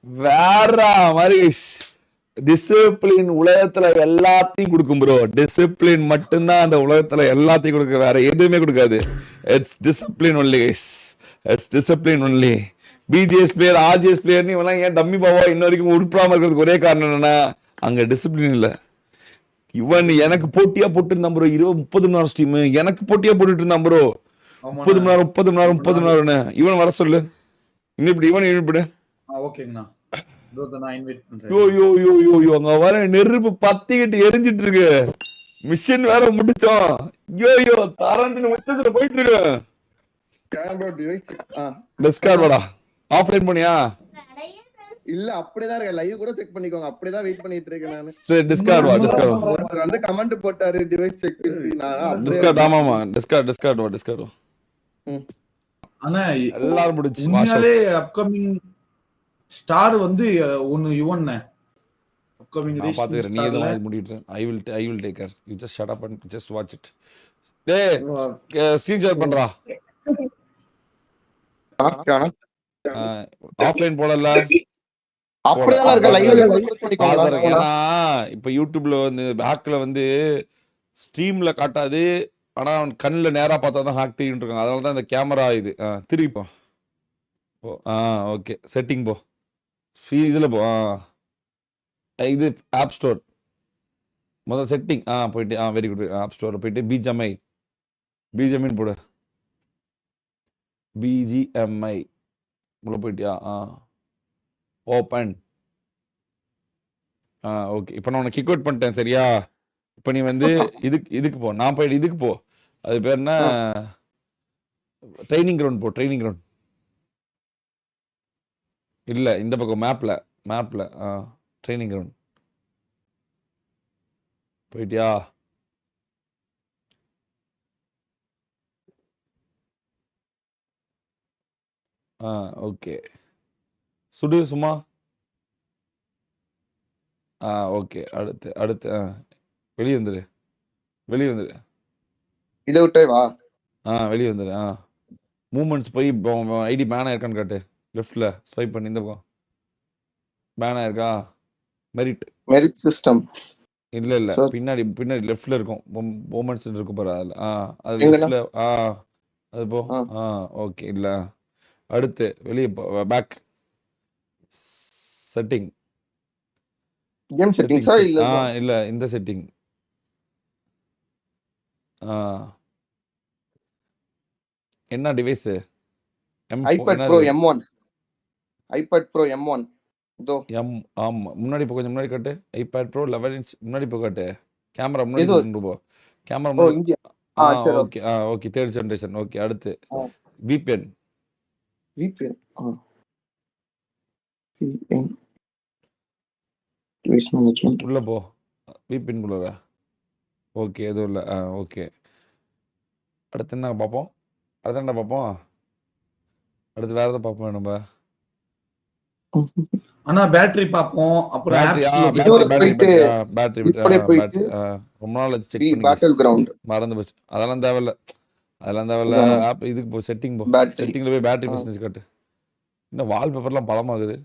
வேற மாதிரி டிசிப்ளின் உலகத்துல எல்லாத்தையும் கொடுக்கும் ப்ரோ. டிசிப்ளின் மட்டும்தான் அந்த உலகத்துல எல்லாத்தையும் கொடுக்க, வேற எதுவுமே கொடுக்காது. It's discipline only guys, it's discipline only. BGS player RGS பிளேயர்னு இவெல்லாம் ஏன் டம்மி பாவா இன்ன வரைக்கும் உருப்படாம இருக்கிறதுக்கு ஒரே காரணம் என்னன்னா அங்க டிசிப்ளின் இல்ல. இவன் எனக்கு போட்டியா போட்டு இருந்தான் ப்ரோ, 20-30 மணி நேரம் ஸ்ட்ரீம் எனக்கு போட்டியா போட்டுட்டு இருந்தான் ப்ரோ. 30 மணி நேரம் 30 மணி நேரம்னு. இவன் வர சொல்லு, இன்னும் இப்படி இவன் இழுப்பிடு. ஓகேங்கண்ணா, அங்க வர நெருப்பு பத்திக்கிட்டு எரிஞ்சிட்டு இருக்கு. மிஷின் வேற முடிச்சோம். ஐயோ தாராந்தின உச்சத்துல போயிட்டு இருக்கு. டிஸ்கார்ட் வாடா. ஆஃப்லைன் பண்ணியா? இல்ல அப்படிதான் இருக்கு. லைவ் கூட செக் பண்ணிக்கோங்க. அப்படிதான் வெயிட் பண்ணிட்டு இருக்கேன் நானு. சரி டிஸ்கார்ட் வா. டிஸ்கார்ட் ஒருத்தர் வந்து கமெண்ட் போட்டாரு டிவைஸ் செக் பண்ணி. நான் டிஸ்கார்ட் ஆமாமா டிஸ்கார்ட் வா. டிஸ்கார்ட் வா. அண்ணா எல்லாரும் முடிச்சு உண்மையாலே அப்கமிங் ஸ்டார் வந்து ஒன்னு யுவன் அப்கமிங் நான் பாத்துக்கிறேன். நீ எதுவும் வாங்கி முடிட்டு. I will take care. You just shut up and just watch it. டேய் ஸ்கிரீன் ஷேர் பண்றா. ஆஃப்லைன் போடல. அப்படிதான் இருக்க. லைவ் செக் பண்ணிக்கோங்க. ஏன்னா இப்ப யூடியூப்ல வந்து ஹேக்ல வந்து ஸ்ட்ரீம்ல காட்டாது, ஆனா அவன் கண்ணுல நேரா பார்த்தா தான் ஹேக் தெரியும் இருக்காங்க. அதனால தான் இந்த கேமரா இது திருப்பி போ. ஓகே செட்டிங் போ. இதுல போ. இது ஆப் ஸ்டோர் முதல்ல செட்டிங் போயிட்டு வெரி குட். ஆப் ஸ்டோர் போயிட்டு பிஜிஎம்ஐ போடு. பிஜிஎம்ஐ உள்ள போயிட்டியா? ஓப்பன். ஓகே. இப்போ நான் உனக்கு கிக் அவுட் பண்ணிட்டேன் சரியா? இப்போ நீ வந்து இதுக்கு போ. நான் போயிட்டு இதுக்கு போ. அது பேர் என்ன? ட்ரைனிங் கிரவுண்ட் போ. ட்ரைனிங் கிரவுண்ட் இல்லை, இந்த பக்கம் மேப்ல ட்ரைனிங் கிரவுண்ட் போயிட்டியா? ஓகே சுடு சும்மா. ஓகே அடுத்து வெளியே வந்துரு. இதை விட்டே வா. வெளியே வந்துரு. மூமெண்ட்ஸ் போய் ஐடி பேன் ஆயிருக்கான்னு காட்டு. லெஃப்ட்ல ஸ்வைப் பண்ணி இந்த பக்கம் பேன் ஆயிருக்கா? மெரிட் சிஸ்டம் இல்ல பின்னாடி லெஃப்ட்ல இருக்கும். மூமெண்ட்ஸ் இருக்கும் பாரு. அது லெஃப்ட்ல. அது போ. ஓகே. இல்ல அடுத்து வெளியே போ. Back setting. கேம் செட்டிங்ஸா இல்ல இந்த செட்டிங். என்ன device? IPad bro M1. IPad bro M1 இதோ ஆமா முன்னாடி போ. கொஞ்சம் முன்னாடி காட்டு. ஐபேட் ப்ரோ 11 இன்ச் முன்னாடி போ காட்டு. கேமரா முன்னாடி கொண்டு போ. கேமரா முன்னாடி. Okay okay. Third generation. Okay அடுத்து VPN. உள்ள போ. VPN குள்ள. ஓகே எதுவும் இல்லை. ஓகே அடுத்து என்ன பார்ப்போம்? அடுத்து வேற எதாவது பார்ப்போம் நம்ம. ஆனா பேட்டரி பாப்போம். அப்புறம் பேட்டரி ரொம்ப நாள் செக் பண்ணி மறந்து போச்சு. அதெல்லாம் தேவையில்ல. ஆப் இதுக்கு போ. செட்டிங் போ. செட்டிங்ல போய் பேட்டரி பர்சன்டேஜ் காட்டு. இன்னும் வால்பேப்பர்லாம் பலமாகுது.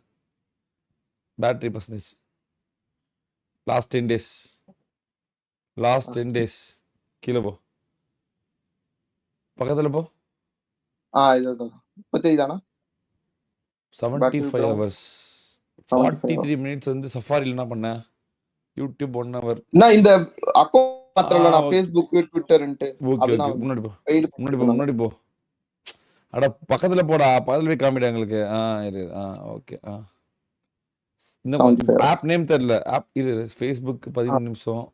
பேட்டரி பர்சன்டேஜ் லாஸ்ட் 10 days கீழே போ. பக்கத்துல போ. 75 hours 43 minutes வந்து சஃபாரில என்ன பண்ண? YouTube 1 hour. நான் இந்த அக்கவுண்ட் மாத்திரல நான் Facebook ட்விட்டர்ன்ட்டு. ஓகே முன்னாடி போ. அட பக்கத்துல போடா. பக்கத்துல போய் காமிடா எங்களுக்கு. ஓகே. இந்த ஆப் நேம் தெரியல. ஆப் இது Facebook 13 நிமிஷம்.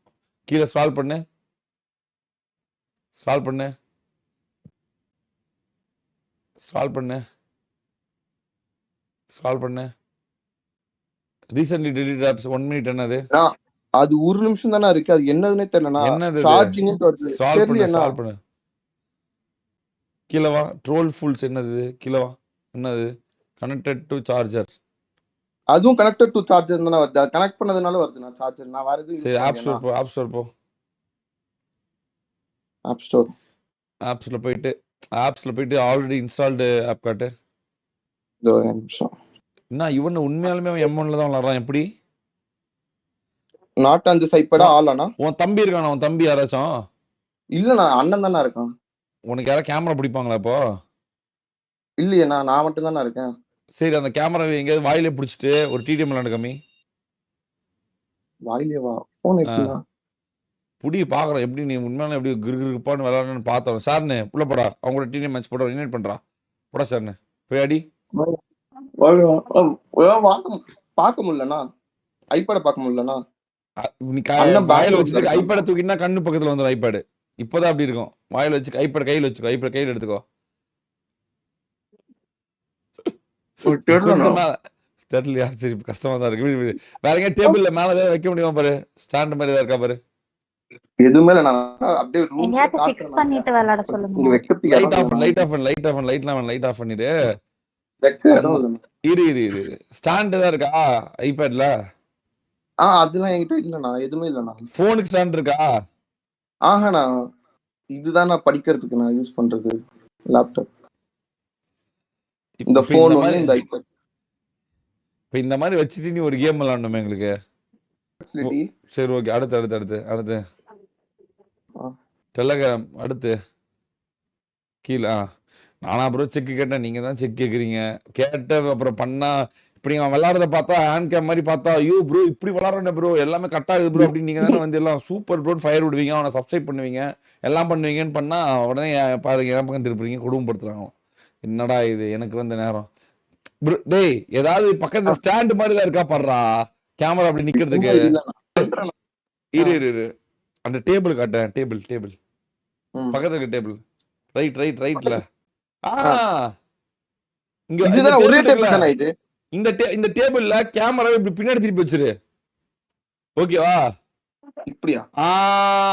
கீழே ஸ்க்ரால் பண்ணு. ரீசன்ட்லி டெலீட்டட் ஆப்ஸ் 1 minute என்னது? அது 1 நிமிஷம் தான இருக்கு. அது என்னதுனே தெரியலனா. சார்ஜிங் ஸ்க்ரால் பண்ணு. கீழ வா. ட்ரோல் ஃபுல்ஸ் என்னது? கீழ வா. என்னது? Connected to charger. அதுவும் கனெக்டட் டு சார்ஜர் தான வருது. அது கனெக்ட் பண்ணதுனால வருது. நான் சார்ஜர் நான் வரது. சரி ஆப் ஸ்டோர் போ. ஆப்ஸ்ல போயிட்டு ஆல்ரெடி இன்ஸ்டால்டு ஆப் காட்டு. ஒரு நிமிஷம். என்ன இவன் உண்மையாலுமே அவன் M1ல தான் விளாடுறான் எப்படி? நாட் அந்த சைப்படா ஆளானா? உன் தம்பி இருக்கானா? உன் தம்பி யாராச்சும்? இல்லண்ணா, அண்ணன் தானே இருக்கான். உனக்கு யாராவது கேமரா பிடிப்பாங்களா இப்போ? இல்லையே, நான் மட்டும் தானே இருக்கேன். சரி அந்த கேமராவை எங்கேயாவது வாயிலே பிடிச்சிட்டு ஒரு TDM விளாண்டு காமி. வாயிலேவா? போன் எப்படிண்ணா? புடி பாக்குறோம் எப்படி நீ உண்மையான எப்படி கிருப்பான்னு விளாடணும்னு பார்த்தோம். சார்னு புள்ள போடா அவங்களோட TDM மேட்ச் போட இன்வைட் பண்றா. போடா சார்னு போய் அடி. பார்க்க முடியலண்ணா, ஐபேட பார்க்க முடியலண்ணா. நீ அண்ணன் வாயில பேங்க்ல வச்சுட்டு இருக்கான். ஐபேட தூக்கினா கண்ணு பக்கத்துல வந்துடும் ஐபேடு. இப்போதான் அப்படி இருக்கும். வாயில வச்சு ஐபேட கையில் வச்சுக்கோ. ஐபேட கையில் எடுத்துக்கோ. தெரியலண்ணா. தெரியலையா? சரி கஷ்டமா தான் இருக்கு. விடு, விடு. வேற எங்க டேபிள்ல மேல ஏதாவது வைக்க முடியுமா பாரு. ஸ்டாண்ட் மாதிரி ஏதாவது இருக்கா பாரு. எதுவுமே இல்ல, நான் அப்படியே ரூம் எங்கயாச்சும் ஃபிக்ஸ் பண்ணிட்டு விளையாட சொல்லுங்க. இங்க வைக்கிறதுக்கு லைட் இடம் ஆஃப் இல்ல. Light off light off light off பண்ணிடு. வைக்க இடம் இல்ல. இரு ஸ்டாண்ட் தான் இருக்கா ஐபேட்ல? அதெல்லாம் என்கிட்ட இல்லண்ணா, எதுவுமே இல்லண்ணா. போனுக்கு ஸ்டாண்ட் இருக்கா? ஆஹாண்ணா, இதுதான் நான் படிக்கிறதுக்கு நான் யூஸ் பண்றது லேப்டாப். இந்த போன் வந்து இந்த ஐபேட் இப்ப இந்த மாதிரி வச்சுட்டு நீ ஒரு கேம் விளையாடணுமே எங்களுக்கு. சரி ஓகே, அடுத்து டெலகிராம் அடுத்து கீழே. நானா அப்புறம் செக் கேட்டேன், நீங்க தான் செக் கேட்குறீங்க. கேட்ட அப்புறம் பண்ணா இப்படி அவன் விளாட்றத பார்த்தா ஹேண்ட் கேம் மாதிரி பார்த்தா ஐயோ ப்ரோ இப்படி விளாட்றேன் ப்ரோ எல்லாமே கட் ஆகுது ப்ரோ அப்படின்னு நீங்கள் தானே வந்து எல்லாம் சூப்பர் ப்ரோ ஃபயர் விடுவீங்க, அவனை சப்ஸ்கிரைப் பண்ணுவீங்க, எல்லாம் பண்ணுவீங்கன்னு பண்ணா உடனே பாருங்க என் பக்கம் திருப்புறீங்க, குடும்பப்படுத்துறாங்க. என்னடா இது எனக்கு வந்த நேரம் ப்ரோ. டேய் ஏதாவது பக்கத்துல ஸ்டாண்ட் மாதிரி தான் இருக்கா பாடுறா கேமரா அப்படி நிக்கிறதுக்கு. இரு அந்த டேபிள் காட்டேன். டேபிள் பக்கத்துல இருக்க டேபிள் ரைட்ல இங்க ஒரே டேபிள் தானே இது. இந்த டேபிள்ல கேமரா இப்படி பின்னாடி திருப்பி வச்சிரு. ஓகேவா? இப்படியா?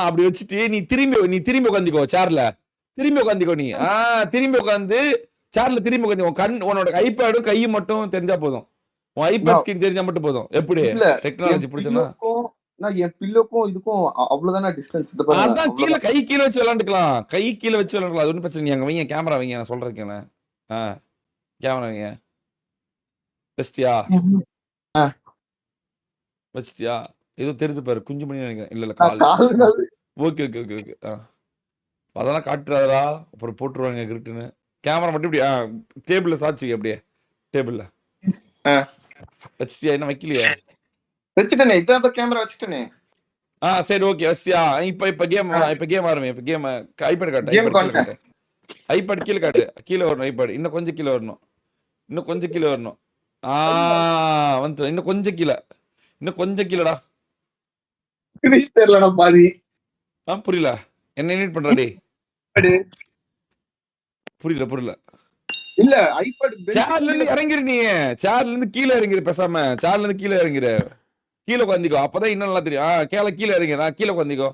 அப்படி வச்சுட்டு நீ திரும்பி உட்காந்துக்கோ. சேர்ல திரும்பி உட்காந்துக்கோ. நீ திரும்பி உட்காந்து சேர்ல திரும்பி உட்காந்து கண் உன்னோட ஐபேடும் கையும் மட்டும் தெரிஞ்சா போதும். உன் ஐபேட் ஸ்கிரீன் தெரிஞ்சா மட்டும் போதும். எப்படி டெக்னாலஜி பிடிச்சனா என் பில்லோக்கும் இதுக்கும் அவ்வளவுதானே டிஸ்டன்ஸ். அதான் கை கீழே வச்சு விளையாண்டுக்கலாம். அது ஒன்றும் பிரச்சனை. நீ அங்க வைங்க கேமரா வைங்க. நான் சொல்றேன் கேமரா வைங்க. வச்சிட்டியா? ஏதோ தெரிஞ்சு பாரு குஞ்சு மணி நினைக்கிறேன். இல்ல கால். ஓகே அதெல்லாம் காட்டுறாதா அப்புறம் போட்டுருவாங்க கிரிட்டுன்னு. கேமரா மட்டும் இப்படி டேபிள்ல சாச்சு அப்படியே டேபிள்ல வச்சிட்டியா? என்ன வைக்கலையா? வச்சிட்டேனே, இதான் கேமரா வச்சிட்டேனே. சரி ஓகே வச்சிட்டியா? இப்ப கேம் ஆரம்பி. இப்ப கேம் ஐபேட் காட்டு. ஐபேட் கீழே காட்டு. கீழே வரணும். ஐபேட் இன்னும் கொஞ்சம் கீழே வரணும். வந்து இன்னும் கொஞ்சம் கீழடா. தெரியலடா பாதி. புரியல என்ன இன்வைட் பண்றடி? புரியல இல்ல ஐபேட் சேர்ல இருந்து இறங்கிரு. நீ சேர்ல இருந்து கீழே இறங்கிரு. பேசாம சேர்ல இருந்து கீழே இறங்கிரு. கீழே உட்காந்துக்கோ. அப்பதான் இன்னும் நல்லா தெரியும். கீழே இறங்கிரு. கீழே உட்காந்துக்கோ.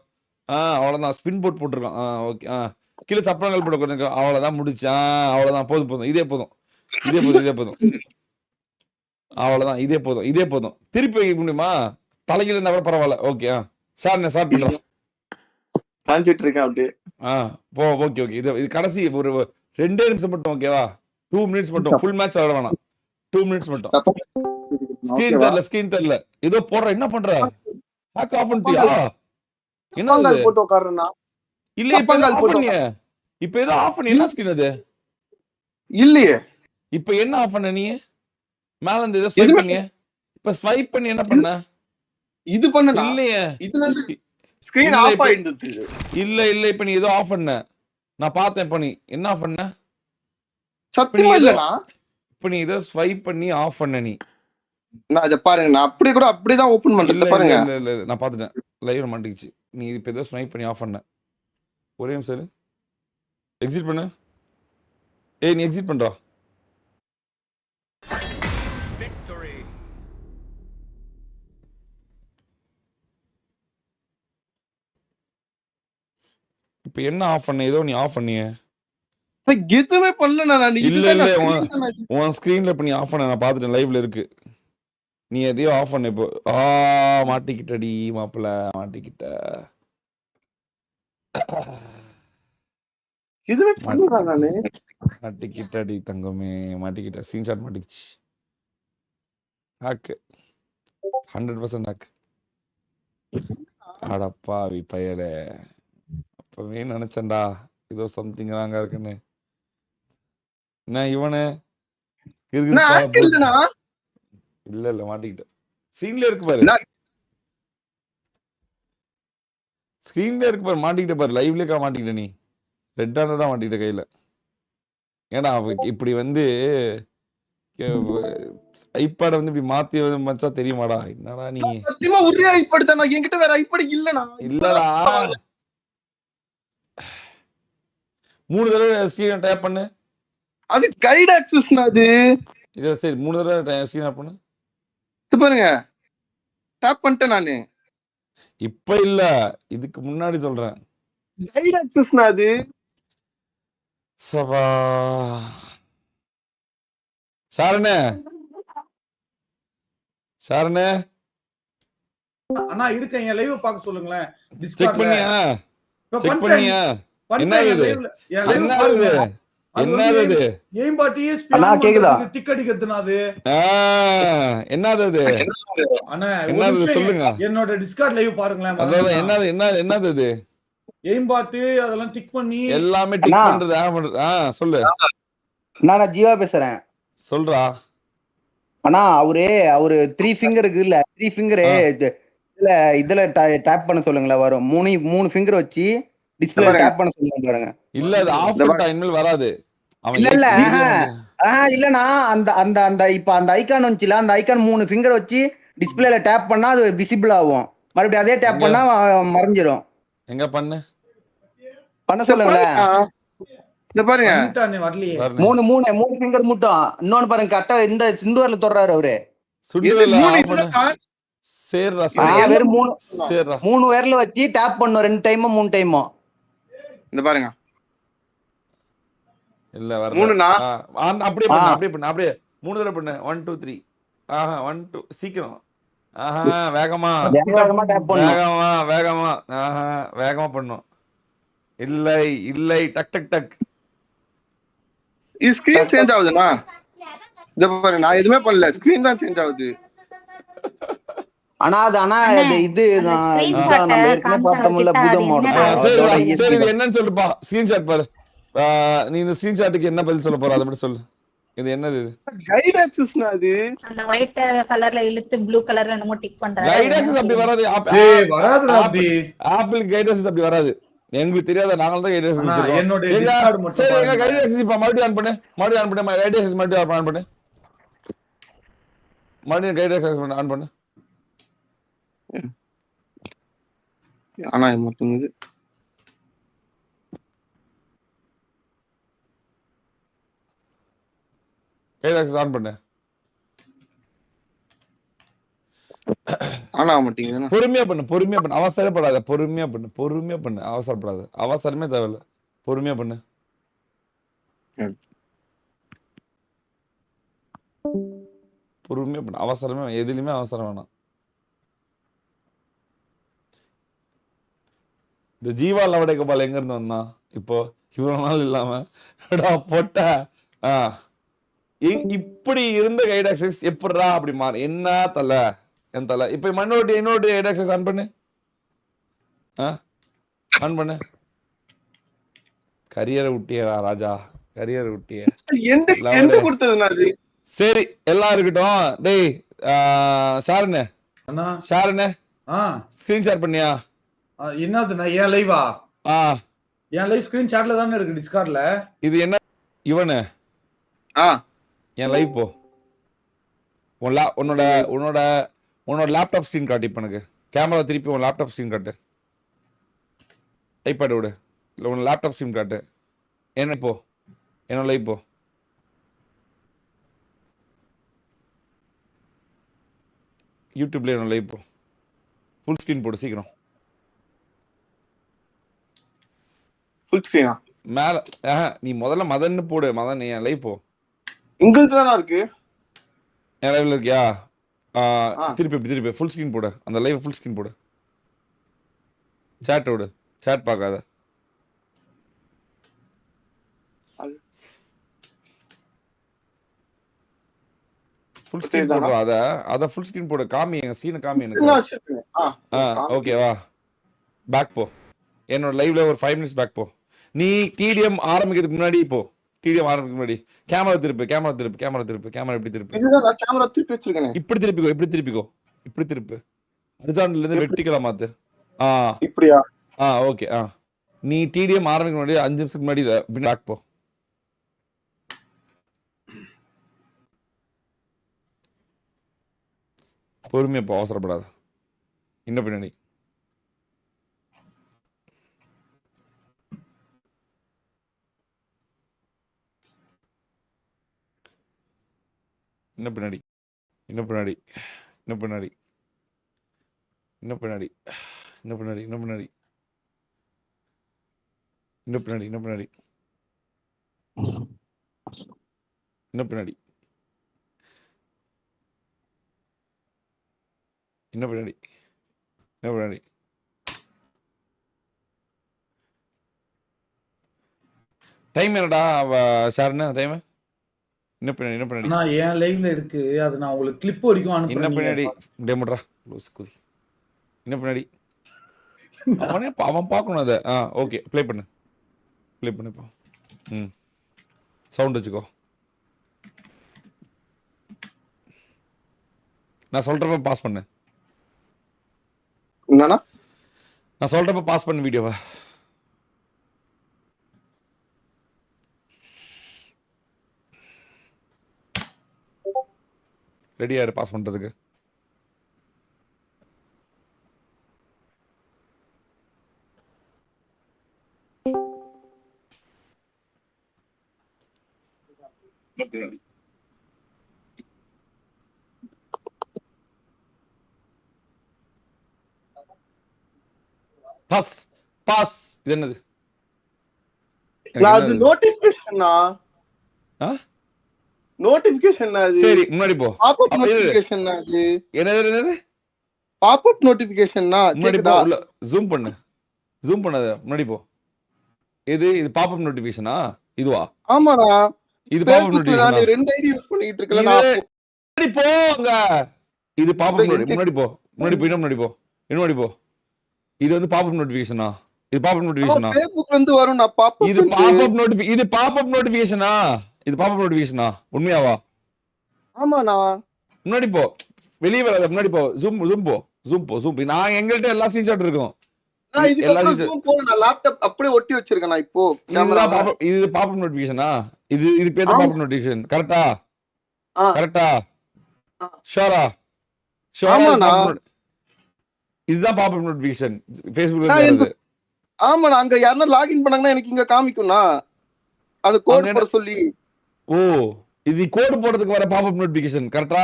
அவ்வளவுதான். ஸ்பின் போட்டிருக்கான். ஓகே. கீழே சப்பரங்கள் போட்டு உட்காந்துக்கோ. அவ்வளவுதான் முடிச்சு. அவ்வளவுதான். போதும். இதே போதும். அவ்வளவுதான். இதே போதும். திருப்பி வைக்க முடியுமா? தலையில இருந்தா கூட பரவாயில்ல. ஓகே சார் பண்றோம். காஞ்சிட்டு இருக்கேன் அப்படியே. ஓகே இது கடைசி ஒரு 2 நிமிஷம் மட்டும். ஓகேவா? 2 மினிட்ஸ் மட்டும். ஃபுல் மேட்ச் விளையாட வேணாம். 2 மினிட்ஸ் மட்டும். ஸ்கிரீன் தெரியல ஏதோ போடுற. என்ன பண்ற? ஹேக் ஆஃப் பண்ணிட்டியா? என்ன போட்டு உட்கார்றேன்னா இல்ல இப்ப ஏதோ ஆஃப் பண்ணி என்ன ஸ்கிரீன் அது? இல்லையே. இப்ப என்ன ஆஃப் பண்ண நீ? மேல இருந்து ஏதோ ஸ்வைப் பண்ணி. இப்ப ஸ்வைப் பண்ணி என்ன பண்ண? இது பண்ணனா? இல்லையே. இதுல ஸ்கிரீன் ஆஃப் ஆயிடுது. இல்ல இப்ப நீ ஏதோ ஆஃப் பண்ண. நான் பார்த்தேன். இப்ப நீ என்ன ஆஃப் பண்ண? சத்தியமா இல்லனா? இப்ப நீ ஏதோ ஸ்வைப் பண்ணி ஆஃப் பண்ண. நீ நான் இத பாருங்க, நான் அப்படிதான் ஓபன் பண்றத பாருங்க. இல்ல நான் பாத்துட்டேன். லைவ்ல மாட்டிக்கிச்சு. நீ இப்ப ஏதோ ஸ்வைப் பண்ணி ஆஃப் பண்ண. ஒரே நிமிஷம் எக்ஸிட் பண்ணு. நீ எக்ஸிட் பண்றா. இப்ப என்ன ஆஃப் பண்ண? ஏதோ நீ ஆஃப் பண்ணியே. எதுவுமே பண்ணல நான். இல்ல உன் ஸ்கிரீன்ல இப்ப நீ ஆஃப் பண்ண. நான் பாத்துட்டேன். லைவ்ல இருக்கு. நீ எதையோ ஆஃப் பண்ண. இப்போ மாட்டிக்கிட்டடி மாப்பிள்ள. மாட்டிக்கிட்ட. எதுவுமே பண்ணல நானு. மாட்டிக்கிட்டடி தங்கமே. மாட்டிக்கிட்ட. ஸ்கிரீன்ஷாட் மாட்டிக்கிச்சு. Hack 100% hack. அடப்பாவி பயலே, அப்பவே நினைச்சேன்டா ஏதோ சம்திங் ராங்கா இருக்குன்னு. என்ன இவனு நான் hack இல்லைண்ணா. இல்ல மாட்டிக்கிட்டேன். ஸ்க்ரீன்ல இருக்கு பாரு, நான் ஸ்க்ரீன்ல இருக்கு பாரு, மாட்டிக்கிட்ட பாரு, லைவ்லயே மாட்டிக்கிட்ட நீ. ரெட் ஹேண்டடா மாட்டிக்கிட்ட கையில. ஏன்னா இப்படி வந்து ஐபேட வந்து இப்படி மாத்தி மச்சா தெரியுமாடா? என்னடா நீ? சத்தியமா ஒரே ஐபேட் தான், என்கிட்ட வேற ஐபேட் இல்லண்ணா. இல்லடா, 3 தடவை ஸ்க்ரீனை டேப் பண்ணு. அது கைட் ஆக்சஸ்ண்ணா. அது இதை சரி 3 தடவை ஸ்க்ரீன் டேப் பண்ணு. இது பாருங்க, டேப் பண்ணிட்டேன் நானு. இப்ப இல்ல, இதுக்கு முன்னாடி சொல்றேன். கைட் ஆக்சஸ்ண்ணா அது. சபா சாரணே, சாரணே அண்ணா இருக்கேன், என் லைவ் பார்க்க சொல்லுங்களேன். செக் டிஸ்கார்ட்ல பண்ணியா? இப்ப செக் பண்ணியா? பண்ணிட்டேன். என்னது என் லைவ் என்னது பாருங்க. அது என்னது வந்து இது? எய்ம்பா டிஎஸ்பி அண்ணா, கேக்குதா? டிக் அடிக்கிறதுனா அது. என்னது அது? அண்ணா ஒரு என்னது நிமிஷம் சொல்லுங்க. என்னோட டிஸ்கார்ட் லைவ் பாருங்களேன். அதாவது என்னது என்னது என்னது அது? எய்ம்பாட்டு அதெல்லாம் டிக் பண்ணி எல்லாமே டிக் அண்ணா. பண்றது ஆன் பண்றது. சொல்லு நான் ஜீவா பேசுறேன். சொல்றா. அண்ணா அவரு 3 ஃபிங்கர் இருக்குல்ல, 3 ஃபிங்கரு இதுல டேப் பண்ண சொல்லுங்களேன். வரும் 3 ஃபிங்கர் வச்சு டிஸ்பிளே பாருங்க. டேப் பண்ண சொல்லுங்க பாருங்க. இல்ல அது ஆஃப் பண்ணிட்டா இனிமேல் வராது. அவன் இல்ல ஏற்கனவே இல்லண்ணா, அந்த அந்த அந்த இப்ப அந்த ஐகான் வந்துச்சுல, அந்த ஐகான் 3 ஃபிங்கர் வச்சு டிஸ்பிளேல டேப் பண்ணா அது விசிபிள் ஆகும். மறுபடியும் அதே டேப் எங்க? பண்ணா மறைஞ்சிரும். எங்க பண்ணு பண்ண சொல்லுங்களேன். இத பாருங்க, பண்ணிட்டானே வரலையே. பாருங்க. 3 ஃபிங்கர் மட்டும். இன்னொன்னு பாருங்க, கரெக்டா இந்த சிந்துவர்ல தொடுறாரு அவரு. சுண்டு இது விரல்ல 3 ஆஃப் பண்ணு. இதுல சேர்றா வெறும் சேர்றா. 3 விரல வச்சு டேப் பண்ணும் 2 டைமோ 3 டைமோ. இந்த பாருங்க, இல்ல வரல. 3ண்ணா. அப்படியே பண்ணு, அப்படியே பண்ணு, அப்படியே 3 தடவை பண்ணு. 1 2 3. 1 2 சீக்கிரம். வேகமா வேகமா டேப் பண்ணும். வேகமா வேகமா வேகமா பண்ணும். இல்லை இல்லை டக் டக் டக். இது ஸ்கிரீன் சேஞ்ச் ஆகுதுண்ணா. இத பாருங்க, நான் எதுவுமே பண்ணல, ஸ்கிரீன் தான் சேஞ்ச் ஆகுது. ஆனா அது இது இதுதான் நம்ம ஏற்கனவே பார்த்தோம்ல பூதமோட. சரி இது என்னன்னு சொல்லுப்பா. ஸ்கிரீன்ஷாட் பாரு. நீ இந்த ஸ்கிரீன்ஷாட்டுக்கு என்ன பதில் சொல்ல போற? அதை மட்டும் சொல்லு. இது என்னது? இது கைட் ஆக்சஸ்னா. அது அந்த ஒயிட் கலர்ல இழுத்து ப்ளூ கலர்ல என்னமோ டிக் பண்றாரு. கைட் ஆக்சஸ் அப்படி வராது. வராதுடா அப்படி. ஆப்பிள் கைட் ஆக்சஸ் அப்படி வராது. எங்களுக்கு தெரியாத, நாங்க தான் கைட் ஆக்சஸ் வச்சிருக்கோம். என்னோட டிஸ்கார்ட் மட்டும் சரி எங்க பாருங்க. கைட் ஆக்சஸ் இப்ப மறுபடியும் ஆன் பண்ணு. மறுபடியும் ஆன் பண்ணு. கைட் ஆக்சஸ் மறுபடியும் ஆன் பண்ணு. மறுபடியும் கைட் ஆக்சஸ் ஆன் பண்ணு. ஆனா மட்டும் இது கைட் ஆக்சஸ் ஆன் பண்ணு. ஆனா மாட்டீங்க. பொறுமையா பண்ணு, பொறுமையா பண்ணு, அவசரப்படாத. பொறுமையா பண்ணு, பொறுமையா பண்ணு, அவசரப்படாத. அவசரமே தேவையில்ல, பொறுமையா பண்ணு. பொறுமையா பண்ணு, அவசரமே எதுலயுமே அவசரம் வேணாம். இந்த ஜீவா லவடை கோபால் எங்க இருந்து வந்தான் இப்போ இவ்வளவு நாள் இல்லாம? பொட்ட இப்படி இருந்த கைட் ஆக்சஸ் எப்படிரா அப்படி மாறு? என்ன தலை என் தலை. இப்ப மண்ணோட்டி இன்னொரு கைட் ஆக்சஸ் ஆன் பண்ணு. ஆன் பண்ணு. கரியரை விட்டியடா ராஜா, கரியரை விட்டிய. எந்த கொடுத்ததுண்ணா அது? சரி எல்லாம் இருக்கட்டும். டேய் ஷாருண்ணே, அண்ணா ஷாருண்ணே ஸ்கிரீன் ஷேர் பண்ணியா? என்னதுண்ணா? என் லைவா? என் லைவ் ஸ்கிரீன் ஷாட்ல தானே இருக்கு டிஸ்கார்ட்ல. இது என்ன இவனு? என் லைவ் போ. உன்னோட உன்னோட உன்னோட லேப்டாப் ஸ்கிரீன் காட்டு. இப்போ எனக்கு கேமரா திருப்பி உன் லேப்டாப் ஸ்கிரீன் காட்டு. ஐபேட் விடு, இல்லை உன் லேப்டாப் ஸ்கிரீன் காட்டு. என்ன போ, என்னோட லைவ் போ. யூடியூப்ல என்னோட லைவ் போ. ஃபுல் ஸ்கிரீன் போடு சீக்கிரம். ஃபுல் ஸ்கிரீனா? மேல நீ முதல்ல மதன்னு போடு. மதன் என் லைவ் போ. உங்களுக்கு தானே இருக்கு. என் லைவ்ல இருக்கியா? திருப்பி ஃபுல் ஸ்கிரீன் போடு. அந்த லைவ் ஃபுல் ஸ்கிரீன் போடு. சாட் விடு, சாட் பார்க்காத. ஃபுல் ஸ்கிரீன் சரிதானா? போடுறோம். அத ஃபுல் ஸ்கிரீன் போடு. காமி எங்க ஸ்கிரீனை காமி எனக்கு. சின்ன வச்சிருக்கேன். காமிக்கிறேன். ஓகேவா? பேக் போ. என்னோட லைவ்ல ஒரு 5 மினிட்ஸ் பேக் போ. நீ டிடிஎம் ஆரம்பிக்கிறதுக்கு முன்னாடி போ. டிடிஎம் ஆரம்பிக்கிறதுக்கு முன்னாடி கேமரா திருப்பு. கேமரா இப்படி திருப்பு. இதுதான் நான் கேமரா திருப்பி வச்சிருக்கேனே. இப்படி திருப்பிக்கோ. இப்படி திருப்பு. ஹரிசாண்டல்ல இருந்து எப்படி? வெர்டிகலா மாத்து. இப்படியா? ஓகே. நீ டிடிஎம் ஆரம்பிக்க முன்னாடி 5 நிமிஷத்துக்கு முன்னாடி பேக் போ. பொறுமையா போ, அவசரப்படாத. இன்னும் பின்னாடி இன்னும் பின்னாடி இன்னும் பின்னாடி இன்னும் பின்னாடி இன்னும் பின்னாடி இன்னும் பின்னாடி இன்னும் பின்னாடி இன்னும் பின்னாடி இன்னும் பின்னாடி இன்னும் பின்னாடி இன்னும் பின்னாடி இன்னும் பின்னாடி டைம் என்னடா ஷார்னா டைம்? இன்னும் பின்னாடி இன்னும் பின்னாடி ஆனா என் லைவ்ல இருக்கு. அது நான் உங்களுக்கு கிளிப் வரைக்கும் இன்னும் அனுப்புறேன். பின்னாடி டேமுட்ரா லூஸ் குதி. இன்னும் பின்னாடி அவன் பார்க்கணும் அதை. ஓகே ப்ளே பண்ணு இப்போ. சவுண்ட் வச்சுக்கோ. நான் சொல்றப்ப பாஸ் பண்ணு. என்னன்னா? நான் சொல்றப்ப பாஸ் பண்ணு வீடியோவை. ரெடியா இரு பாஸ் பண்றதுக்கு. Pass pass. இது என்னது? நான் அது நோட்டிபிகேஷனா? நோட்டிபிகேஷன் அது. சரி முன்னாடி போ. பாப்அப் நோட்டிபிகேஷன் அது. என்னது? பாப்அப் நோட்டிபிகேஷன்னா முன்னாடி போ. கேக்குதா? உள்ள ஜூம் பண்ணாத. முன்னாடி போ. இது பாப்அப் நோட்டிபிகேஷனா? இதுவா? ஆமாடா. இது பாப்அப் Facebookல நான் நோட்டிபிகேஷனா? 2 ஐடி யூஸ் பண்ணிட்டு இருக்கல நான். முன்னாடி போங்க. இது பாப்அப் நோட்டிபிகேஷன். முன்னாடி போ. முன்னாடி போ. இது வந்து பாப்அப் நோட்டிபிகேஷனா? இது பாப்அப் நோட்டிபிகேஷனா? Facebookல இருந்து வரும். நான் பாப்அப் இது பாப்அப் நோட்டிபிகேஷனா? இது பாப்அப் நோட்டிபிகேஷனா? உண்மையாவா? ஆமாண்ணா. முன்னாடி போ. வெளியே வராத. முன்னாடி போ. ஜூம் போ. நான் எங்கள்கிட்ட எல்லா ஸ்கிரீன்ஷாட் இருக்கும். நான் இதுக்கு ஜூம் போல நான் லேப்டாப் அப்படியே ஒட்டி வச்சிருக்கேன் நான் இப்போ கேமரா. இது பாப்அப் நோட்டிபிகேஷனா? இது பேர் தான் பாப்அப் நோட்டிபிகேஷன். கரெக்ட்டா? ஷூரா? ஆமாண்ணா. இதுதான் பாப்அப் நோட்டிபிகேஷன் Facebookல இருந்து வருது. ஆமாண்ணா. அங்க யாரனா லாகின் பண்ணாங்கன்னா எனக்கு இங்க காமிக்கும்னா அது கோட் போட சொல்லி. இது கோட் போடுறதுக்கு வர பாப்அப் நோட்டிபிகேஷன். கரெக்ட்டா?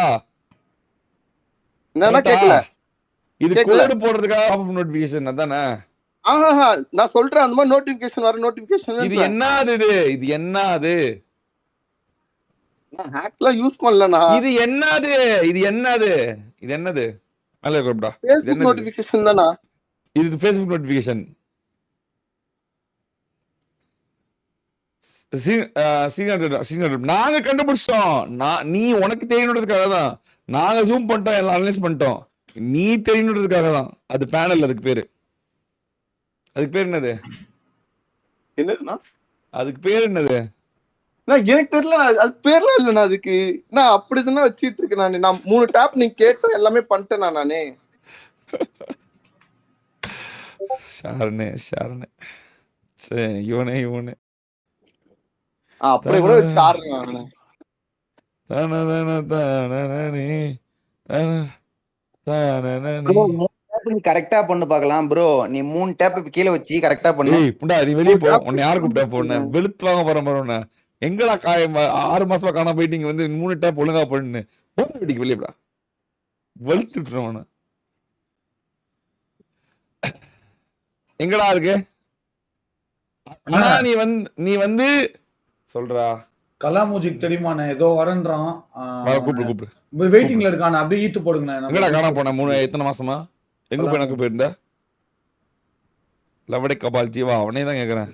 என்னன்னா கேக்கல. இது கோட் போடுறதுக்காக பாப்அப் நோட்டிபிகேஷன் அதானே? நான் சொல்றேன் அந்த மாதிரி நோட்டிபிகேஷன் வர நோட்டிபிகேஷன். இது என்னது? நான் ஹேக்லாம் யூஸ் பண்ணலனா. இது என்னது? மேல இருக்கடா. Facebook நோட்டிபிகேஷன் தானா? இது Facebook நோட்டிபிகேஷன். நாங்க கண்டுபிடிச்சோம். நீ உனக்கு தெரியணுன்றதுக்காக தான் நாங்க ஜூம் பண்ணிட்டோம், எல்லாம் அனலைஸ் பண்ணிட்டோம். நீ தெரியணுன்றதுக்காக தான். அது பேனல். அதுக்கு பேர் என்னது? என்னதுண்ணா? அதுக்கு பேர் என்னது? எனக்கு தெரியல. அது பேர்லாம் இல்லண்ணா. அதுக்கு நான் அப்படிதானே வச்சிட்டு இருக்கேன். நான் 3 டேப் நீங்க கேட்ட எல்லாமே பண்ணிட்டேன் நானே. ஷார்னே சரி இவனே அப்படியே கூட வச்சாருங்க. கரெக்டா பண்ணு பார்க்கலாம் ப்ரோ. நீ 3 டேப் கீழ வச்சு கரெக்டா பண்ணு. நீ வெளியே போ. உன்னை யாரு கூப்பிட்டா போன? வெளுத்து வாங்க போறேன். எங்கடா 6 மாசமா காணாம போயிட்டு இங்க வந்து 3 டேப் ஒழுங்கா பண்ணு. வீட்டுக்கு வெளியேடா. வெளுத்து விட்டுருவான. எங்கடா இருக்கு? ஆனா நீ வந்து சொல்றா. கலாமூஜிக் தெரியுமாண்ணே? ஏதோ வரன்றான். கூப்பிடு. வெயிட்டிங்ல இருக்கான. அப்படியே ஈத்து போடுங்கண்ணே. எங்கடா காணாம போன? எத்தனை மாசமா? எங்க போய் எனக்கு போயிருந்த? லவடே கபால் ஜீவா அவனே தான் கேக்குறேன்.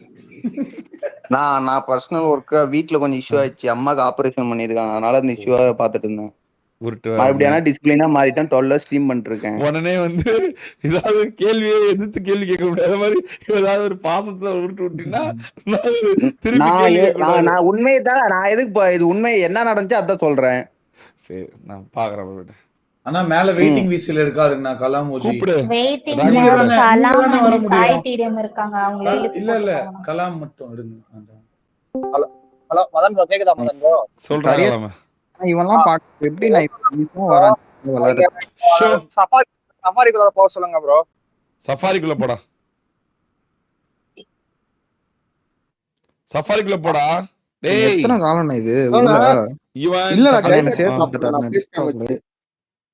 நான் பர்சனல் ஒர்க்கா வீட்ல கொஞ்சம் இஷ்யூ ஆயிடுச்சு. அம்மாக்கு ஆபரேஷன் பண்ணிருக்காங்க. அதனால அந்த இஷ்யூவா பாத்துட்டு இருந்தேன். உருட்டு மறுபடியும் டிசிப்ளினா மாறிட்டேன் 12 ஸ்ட்ரீம் பண்ணிட்டு இருக்கேன். உடனே வந்து ஏதாவது கேள்வியை எதிர்த்து கேள்வி கேட்க முடியாத மாதிரி ஏதாவது ஒரு பாசத்தை உருட்டு விட்டீங்கன்னா திருப்பி கேள்வி கேட்க நான் உண்மையை தான் நான் எதுக்கு இது உண்மை என்ன நடந்துச்சு அதான் சொல்றேன். சரி நான் பாக்குறேன். ஆனா மேல வெயிட்டிங் விசில் இருக்காருண்ணா கலாமோஜி. கூப்பிடு. வெயிட்டிங் நீங்க கலாம் தானே வர அண்ட் முடியும். சாய் டிடிஎம் இருக்காங்க. அவங்கள இல்ல கலாம் மட்டும் எடுங்க. ஹலோ மதன் ப்ரோ கேக்குதா மதன் ப்ரோ? சொல்றேன். இவன்லாம் பாக்க எப்படி நான் வரான். சஃபாரிக்குள்ள போக சொல்லுங்க ப்ரோ. சஃபாரிக்குள்ள போடா. சஃபாரிக்குள்ள போடா. டேய் எத்தனை காலம்னா இது இவன் இல்ல